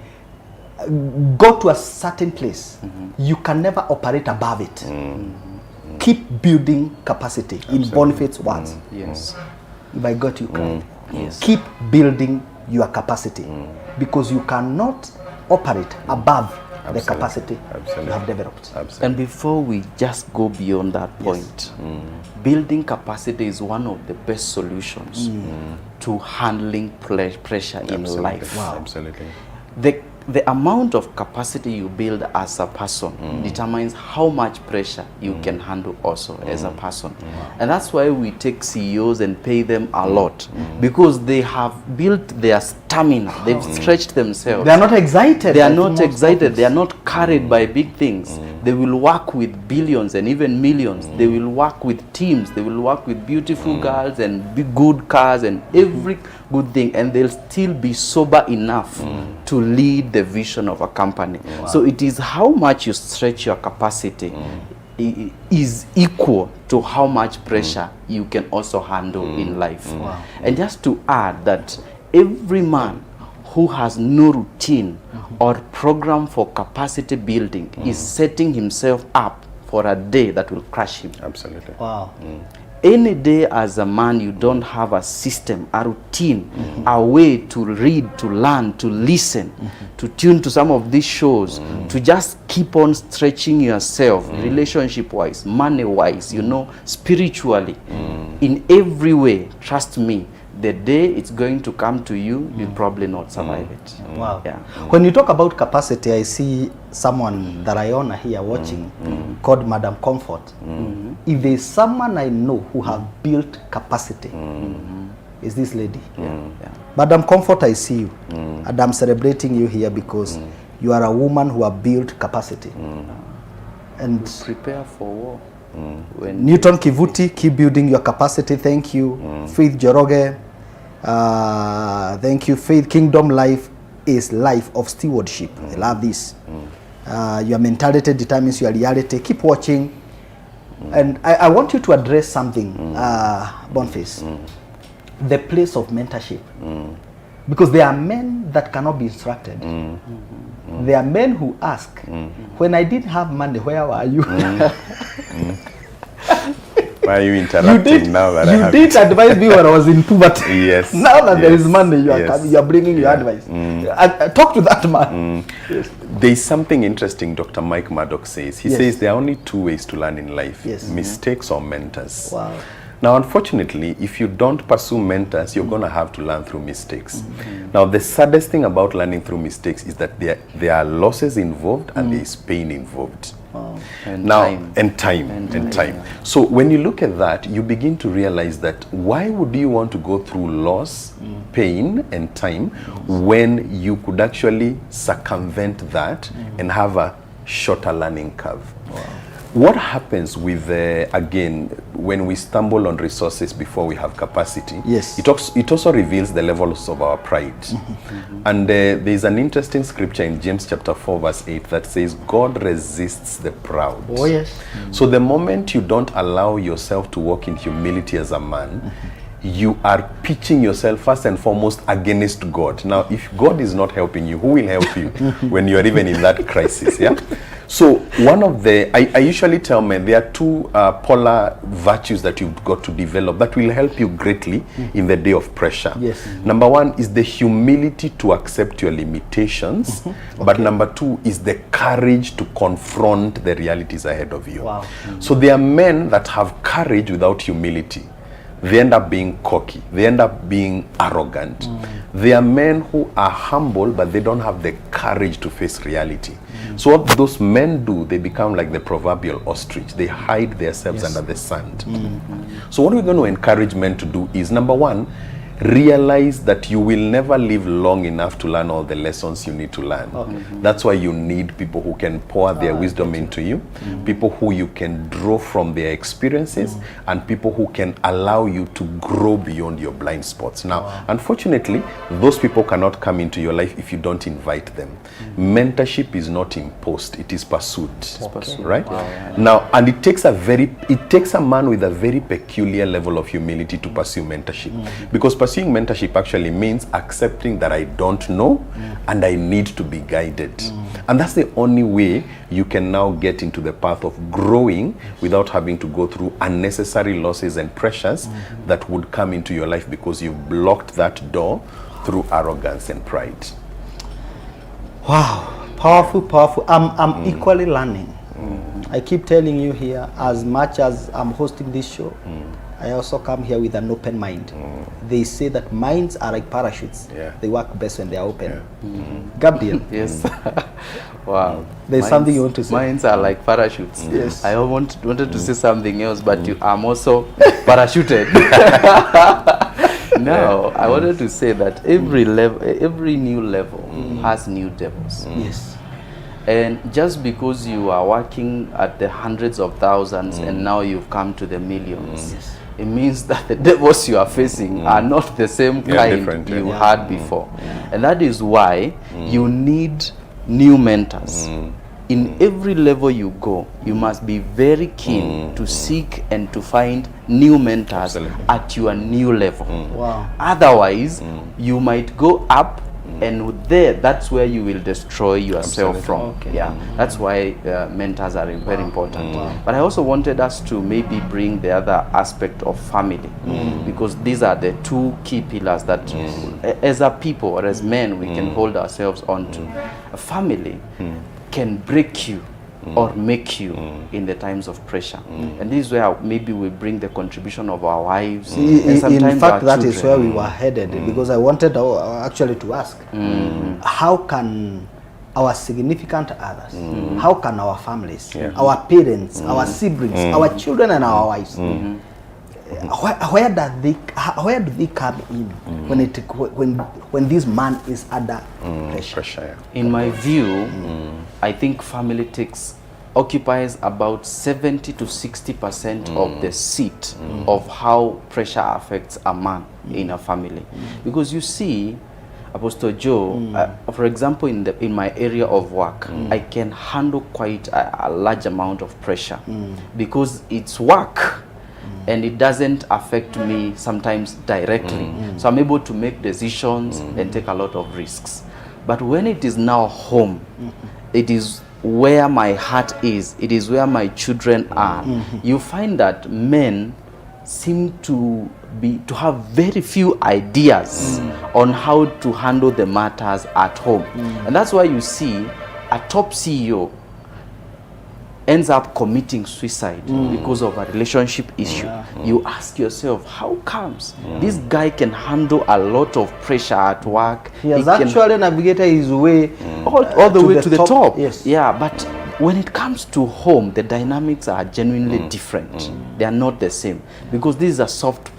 go to a certain place, you can never operate above it. Keep building capacity, in Boniface's words. Yes. If I got you correct. Yes. Keep building your capacity, because you cannot operate above the capacity you have developed. Absolutely. And before we just go beyond that point, building capacity is one of the best solutions to handling pressure in life. Wow. Absolutely. The amount of capacity you build as a person determines how much pressure you can handle also as a person. And that's why we take CEOs and pay them a lot, because they have built their stamina, they've stretched themselves. They are not excited. They are not excited, they are not carried by big things. They will work with billions and even millions. They will work with teams, they will work with beautiful girls and big good cars and every good thing, and they'll still be sober enough to lead the vision of a company. So it is how much you stretch your capacity is equal to how much pressure you can also handle in life. And just to add that every man who has no routine or program for capacity building is setting himself up for a day that will crush him. Absolutely. Wow. Any day as a man you don't have a system, a routine, a way to read, to learn, to listen, to tune to some of these shows, to just keep on stretching yourself, relationship-wise, money-wise, you know, spiritually, in every way, trust me, the day it's going to come to you, you'll probably not survive it. Wow. Yeah. When you talk about capacity, I see someone that I honor here watching called Madam Comfort. If there's someone I know who have built capacity, is this lady. Madam Comfort, I see you. And I'm celebrating you here because you are a woman who have built capacity. And Prepare for war. When Newton Kivuti, keep building your capacity. Thank you. Faith Joroge, thank you. Faith Kingdom life is life of stewardship. I love this. Your mentality determines your reality. Keep watching. And I want you to address something, Boniface. The place of mentorship. Because there are men that cannot be instructed. There are men who ask, when I didn't have money, where were you? Why are you interrupting now that I have You did advise me when I was in poverty. Yes. Now that there is Yes. money, you are, Yes. coming, you are bringing your advice. Talk to that man. There is something interesting Dr. Mike Murdoch says. He Yes. says there are only two ways to learn in life, Yes. mistakes or mentors. Wow. Now, unfortunately, if you don't pursue mentors, you're going to have to learn through mistakes. Now, the saddest thing about learning through mistakes is that there are losses involved and there is pain involved. And Now, time. and time. So when you look at that, you begin to realize that why would you want to go through loss, pain, and time when you could actually circumvent that and have a shorter learning curve? What happens with, again, when we stumble on resources before we have capacity? Yes. It also reveals the levels of our pride. And there's an interesting scripture in James chapter 4 verse 8 that says, God resists the proud. Oh, yes. So the moment you don't allow yourself to walk in humility as a man, you are pitching yourself first and foremost against God. Now, if God is not helping you, who will help you when you are even in that crisis? Yeah. So one of the, I usually tell men, there are two polar virtues that you've got to develop that will help you greatly in the day of pressure. Yes. Number one is the humility to accept your limitations, but number two is the courage to confront the realities ahead of you. Wow. So there are men that have courage without humility. They end up being cocky. They end up being arrogant. They are men who are humble, but they don't have the courage to face reality. So what those men do, they become like the proverbial ostrich. They hide themselves under the sand. So what we're going to encourage men to do is, number one, realize that you will never live long enough to learn all the lessons you need to learn. That's why you need people who can pour their wisdom into you, people who you can draw from their experiences, and people who can allow you to grow beyond your blind spots. Now, unfortunately, those people cannot come into your life if you don't invite them. Mentorship is not imposed, it is pursued. Right? Now, and it takes a man with a very peculiar level of humility to pursue mentorship. Because pursuing mentorship actually means accepting that I don't know and I need to be guided. And that's the only way you can now get into the path of growing without having to go through unnecessary losses and pressures that would come into your life because you've blocked that door through arrogance and pride. Wow, powerful, powerful. I'm equally learning. I keep telling you here, as much as I'm hosting this show, I also come here with an open mind. They say that minds are like parachutes. They work best when they are open. Gabriel. Yes. Wow. There's something you want to say. Minds are like parachutes. Yes. I wanted to say something else, but you are also parachuted. Now, I wanted to say that every new level has new devils. Yes. And just because you are working at the hundreds of thousands and now you've come to the millions, it means that the devils you are facing are not the same kind you had before. And that is why you need new mentors. In every level you go, you must be very keen to seek and to find new mentors at your new level. Wow. Otherwise, you might go up and that's where you will destroy yourself from. That's why mentors are very important. But I also wanted us to maybe bring the other aspect of family, because these are the two key pillars that as a people or as men we can hold ourselves onto. A family can break you or make you in the times of pressure. And this is where maybe we bring the contribution of our wives. In fact, that is where we were headed, because I wanted actually to ask, how can our significant others, how can our families, our parents, our siblings, our children and our wives, where do they come in when this man is under pressure? In my view, I think family occupies about 70 to 60% of the seat of how pressure affects a man in a family. Because you see, Apostle Joe, for example, in my area of work, I can handle quite a large amount of pressure because it's work. And it doesn't affect me sometimes directly. So I'm able to make decisions and take a lot of risks. But when it is now home, it is where my heart is. It is where my children are. You find that men seem to have very few ideas on how to handle the matters at home. And that's why you see a top CEO ends up committing suicide because of a relationship issue. You ask yourself, how comes this guy can handle a lot of pressure at work? He has actually navigated his way all the way to the top. Yes. Yeah, but when it comes to home, the dynamics are genuinely different. They are not the same, because this is a soft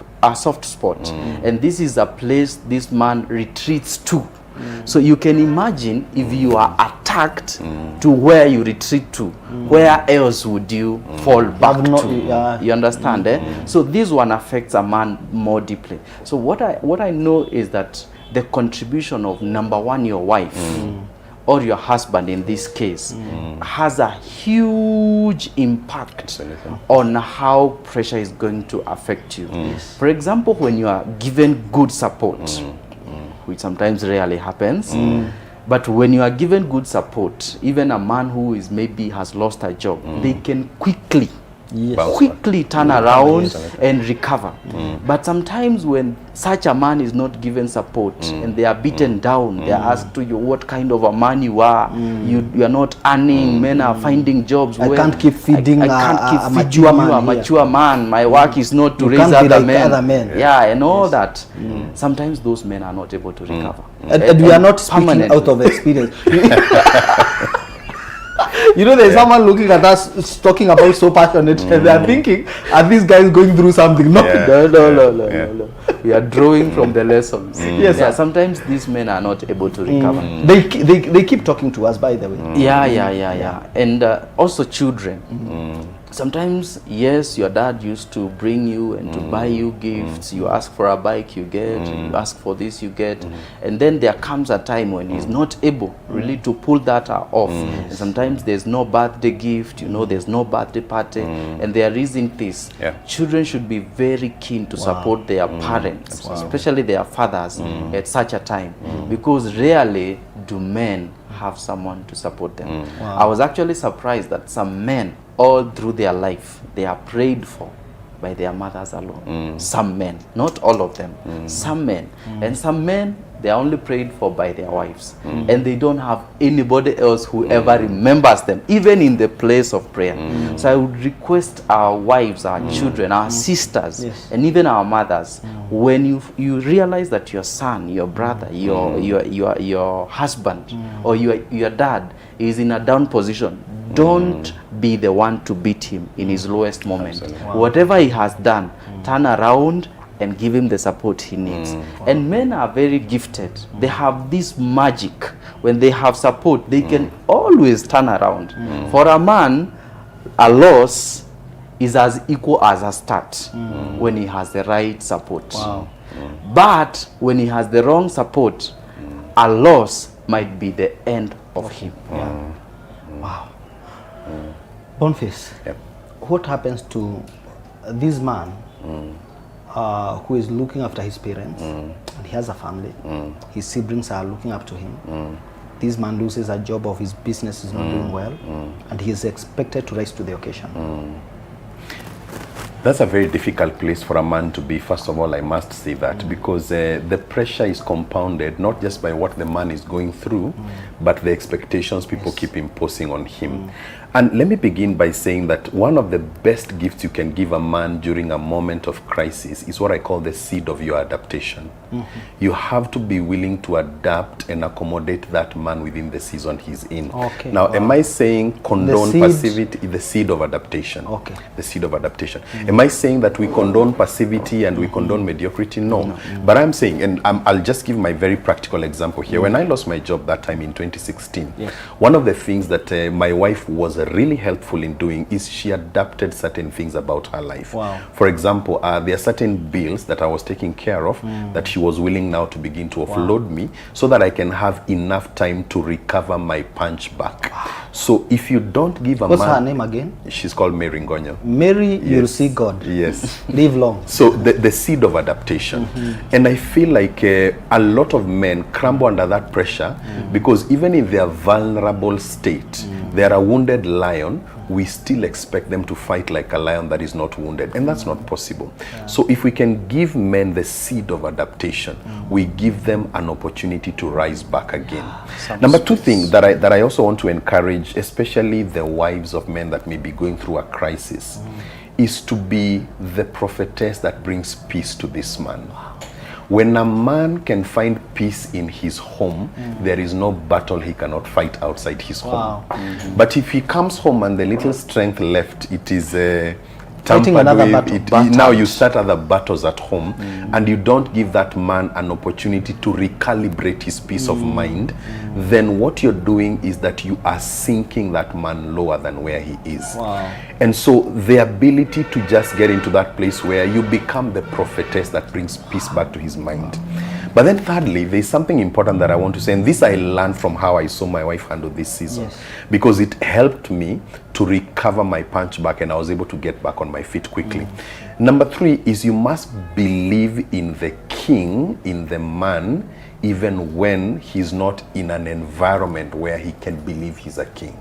spot, and this is a place this man retreats to. So you can imagine if you are attacked to where you retreat to, where else would you fall back to? You understand? So this one affects a man more deeply. So what I know is that the contribution of number one, your wife, or your husband in this case, has a huge impact on how pressure is going to affect you. For example, when you are given good support, which sometimes rarely happens, but when you are given good support, even a man who is maybe has lost a job, they can quickly turn around and recover. But sometimes when such a man is not given support and they are beaten down, they are asked to you what kind of a man you are. You are not earning. Men are finding jobs. I can't keep feeding I can't keep feeding mature man. You a mature man. My work is not to raise other men. Yeah, and all that. Sometimes those men are not able to recover. And we are not speaking out of experience. You know, there's someone looking at us talking about so passionate, and they're thinking, are these guys going through something? No. No. We are drawing from the lessons. Yes, Yeah, sir. sometimes these men are not able to recover. They keep talking to us, by the way. Yeah. And also children. Sometimes, yes, your dad used to bring you and to buy you gifts. You ask for a bike, you get. You ask for this, you get. And then there comes a time when he's not able really to pull that off. And sometimes there's no birthday gift, you know, there's no birthday party. And there isn't this. Yeah. Children should be very keen to support their parents, especially their fathers, at such a time. Because rarely do men have someone to support them. I was actually surprised that some men, all through their life, they are prayed for by their mothers alone. Some men, not all of them, some men. And some men, they are only prayed for by their wives. And they don't have anybody else who ever remembers them, even in the place of prayer. So I would request our wives, our children, our sisters, and even our mothers, when you realize that your son, your brother, your husband, or your dad is in a down position, don't be the one to beat him in his lowest moment. Whatever he has done, turn around and give him the support he needs. And men are very gifted. They have this magic. When they have support, they can always turn around. For a man, a loss is as equal as a start when he has the right support. But when he has the wrong support, a loss might be the end of him. Wow. Boniface, what happens to this man who is looking after his parents, and he has a family, his siblings are looking up to him, this man loses a job, of his business is not doing well, and he is expected to rise to the occasion? That's a very difficult place for a man to be. First of all, I must say that, because the pressure is compounded not just by what the man is going through, but the expectations people keep imposing on him. And let me begin by saying that one of the best gifts you can give a man during a moment of crisis is what I call the seed of your adaptation. You have to be willing to adapt and accommodate that man within the season he's in. Now, am I saying condone passivity? The seed of adaptation. The seed of adaptation. Am I saying that we condone passivity and we condone mediocrity? No. But I'm saying, and I'll just give my very practical example here. When I lost my job that time in 2016, one of the things that my wife was really helpful in doing is she adapted certain things about her life. For example, there are certain bills that I was taking care of that she was willing now to begin to offload me so that I can have enough time to recover my punch back. So if you don't give a What's man... her name again? She's called Mary Ngonyo. Mary, you'll see God. Yes. Live long. So the seed of adaptation. And I feel like a lot of men crumble under that pressure because even in their vulnerable state, they're a wounded lion, we still expect them to fight like a lion that is not wounded, and that's not possible. So if we can give men the seed of adaptation, we give them an opportunity to rise back again. Number two thing that I also want to encourage, especially the wives of men that may be going through a crisis, is to be the prophetess that brings peace to this man. When a man can find peace in his home, there is no battle he cannot fight outside his home. But if he comes home and the little strength left, it is tampered with. Now you start other battles at home, and you don't give that man an opportunity to recalibrate his peace of mind, then what you're doing is that you are sinking that man lower than where he is. And so the ability to just get into that place where you become the prophetess that brings peace back to his mind. But then thirdly, there's something important that I want to say, and this I learned from how I saw my wife handle this season, because it helped me to recover my punch back and I was able to get back on my feet quickly. Number three is you must believe in the king, in the man, even when he's not in an environment where he can believe he's a king.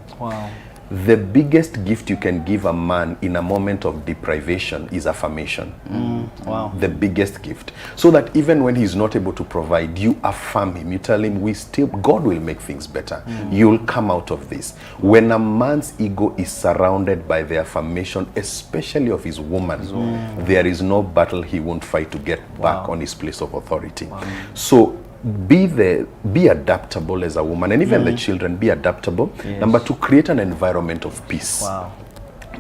The biggest gift you can give a man in a moment of deprivation is affirmation. The biggest gift. So that even when he's not able to provide, you affirm him. You tell him, God will make things better. You'll come out of this. When a man's ego is surrounded by the affirmation, especially of his woman, there is no battle he won't fight to get back on his place of authority. So be adaptable as a woman, and even the children, be adaptable. Yes. Number 2, create an environment of peace. Wow.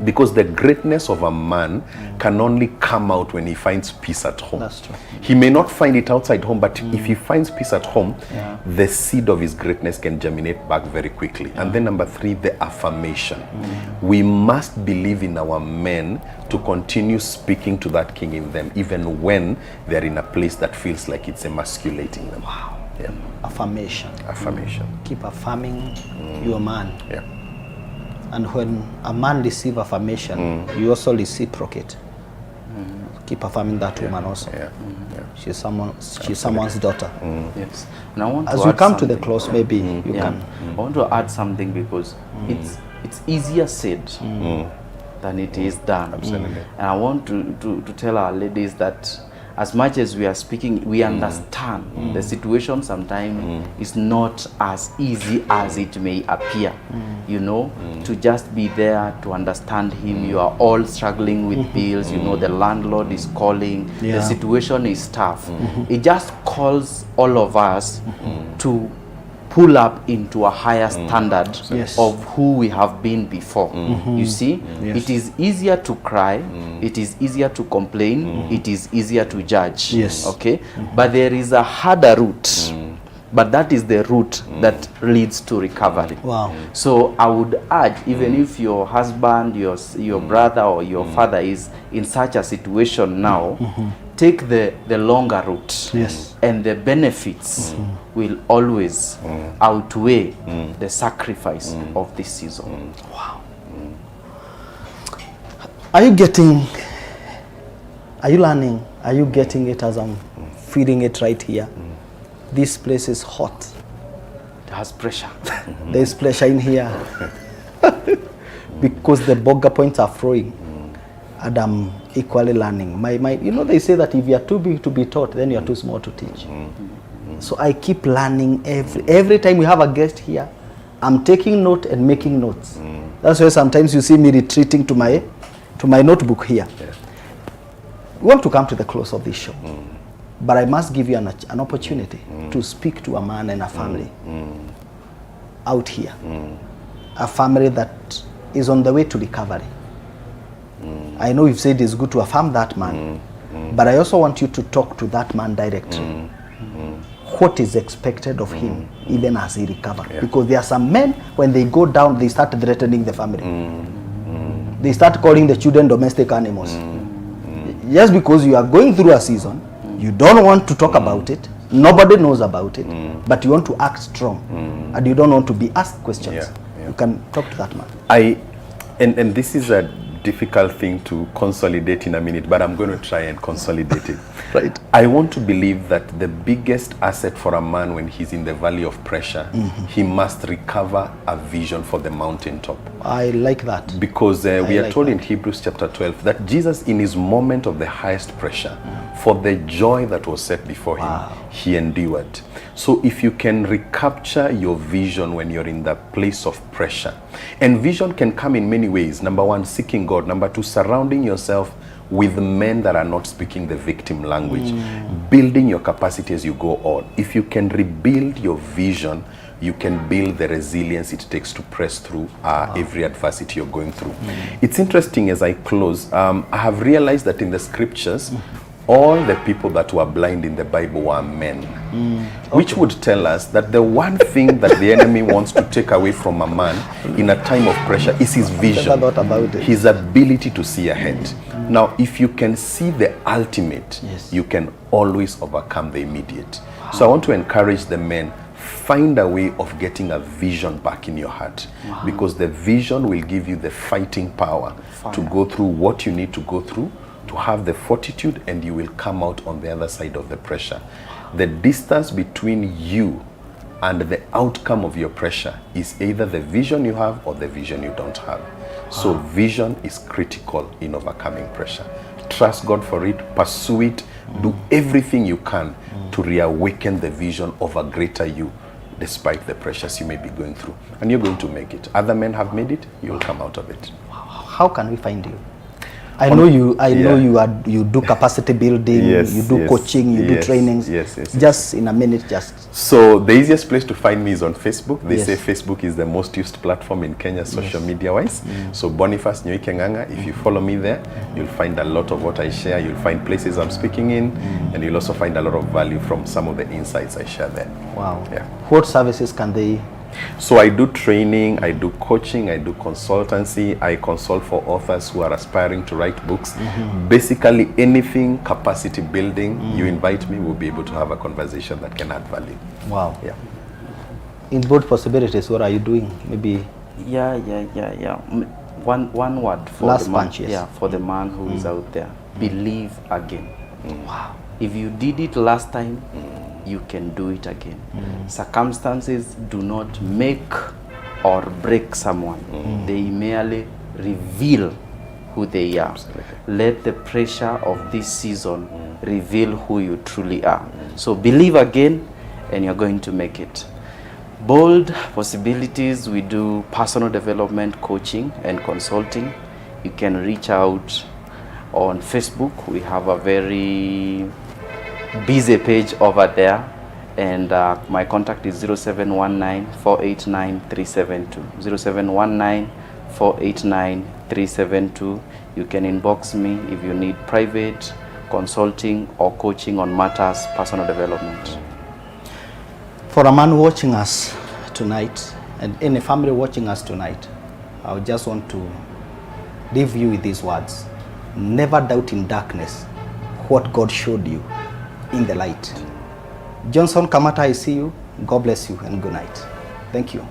Because the greatness of a man can only come out when he finds peace at home. That's true. He may not find it outside home, but if he finds peace at home, the seed of his greatness can germinate back very quickly. And then number 3, the affirmation. We must believe in our men to continue speaking to that king in them, even when they're in a place that feels like it's emasculating them. Wow. Yeah. Affirmation. Affirmation. Keep affirming your man. Yeah. And when a man receives affirmation, you also reciprocate. Keep affirming that woman also. Yeah. She's someone's daughter. Yes. And I want As to you add come to the something. close, maybe you can. I want to add something because it's easier said than it is done. Absolutely. And I want to tell our ladies that as much as we are speaking, we understand the situation sometimes is not as easy as it may appear. You know, to just be there to understand him. You are all struggling with bills. You know, the landlord is calling. Yeah. The situation is tough. It just calls all of us to pull up into a higher standard Yes. of who we have been before. You see, Yes. it is easier to cry, it is easier to complain, it is easier to judge. Yes. Okay, but there is a harder route. But that is the route that leads to recovery. Wow. So I would urge, even if your husband, your brother or your father is in such a situation now, take the longer route. Yes. And the benefits will always outweigh the sacrifice of this season. Wow. Are you learning? Are you getting it as I'm feeding it right here? This place is hot. It has pressure. There is pressure in here. Because the burger points are flowing. And I'm equally learning. You know, they say that if you are too big to be taught, then you are too small to teach. So I keep learning every time we have a guest here. I'm taking note and making notes. That's why sometimes you see me retreating to my notebook here. We want to come to the close of this show. But I must give you an opportunity to speak to a man and a family out here. A family that is on the way to recovery. I know you've said it's good to affirm that man, but I also want you to talk to that man directly. What is expected of him, even as he recovers? Because there are some men, when they go down, they start threatening the family. They start calling the children domestic animals. Just because you are going through a season, you don't want to talk about it, nobody knows about it, but you want to act strong, and you don't want to be asked questions. You can talk to that man. And this is a difficult thing to consolidate in a minute, but I'm going to try and consolidate it. Right. I want to believe that the biggest asset for a man when he's in the valley of pressure, he must recover a vision for the mountaintop. I like that. Because we are like told that. in Hebrews chapter 12 that Jesus, in his moment of the highest pressure, for the joy that was set before him, he endured. So if you can recapture your vision when you're in the place of pressure, and vision can come in many ways. Number 1, seeking God. Number 2, surrounding yourself with men that are not speaking the victim language. Building your capacity as you go on. If you can rebuild your vision, you can build the resilience it takes to press through every adversity you're going through. It's interesting as I close, I have realized that in the scriptures, all the people that were blind in the Bible were men, which would tell us that the one thing that the enemy wants to take away from a man in a time of pressure is his vision, his ability to see ahead. Now, if you can see the ultimate, you can always overcome the immediate. So I want to encourage the men, find a way of getting a vision back in your heart, because the vision will give you the fighting power to go through what you need to go through, to have the fortitude, and you will come out on the other side of the pressure. The distance between you and the outcome of your pressure is either the vision you have or the vision you don't have. So vision is critical in overcoming pressure. Trust God for it, pursue it, do everything you can to reawaken the vision of a greater you, despite the pressures you may be going through. And you're going to make it. Other men have made it, you'll come out of it. How can we find you? I know you. I know you do capacity building. Yes, you do coaching. You do trainings. Yes. Just in a minute, just. So the easiest place to find me is on Facebook. They Yes. say Facebook is the most used platform in Kenya, social media-wise. So Boniface Nyoike Ng'ang'a, if you follow me there, you'll find a lot of what I share. You'll find places I'm speaking in, and you'll also find a lot of value from some of the insights I share there. Wow. Yeah. What services can they? So I do training, I do coaching, I do consultancy, I consult for authors who are aspiring to write books. Basically anything capacity building, you invite me, we'll be able to have a conversation that can add value. Wow. Yeah. In both possibilities, what are you doing? Maybe. Yeah. One word for Last the man. punch, yes. Yeah, for the man who is out there. Believe again. Wow. If you did it last time, you can do it again. Circumstances do not make or break someone. They merely reveal who they are. Absolutely. Let the pressure of this season reveal who you truly are. So believe again, and you're going to make it. Bold possibilities, we do personal development coaching and consulting. You can reach out on Facebook. We have a very busy page over there, and my contact is 0719-489-372. 0719-489-372. You can inbox me if you need private consulting or coaching on matters personal development. For a man watching us tonight, and any family watching us tonight, I just want to leave you with these words. Never doubt in darkness what God showed you in the light. Johnson Kamata, I see you. God bless you and good night. Thank you.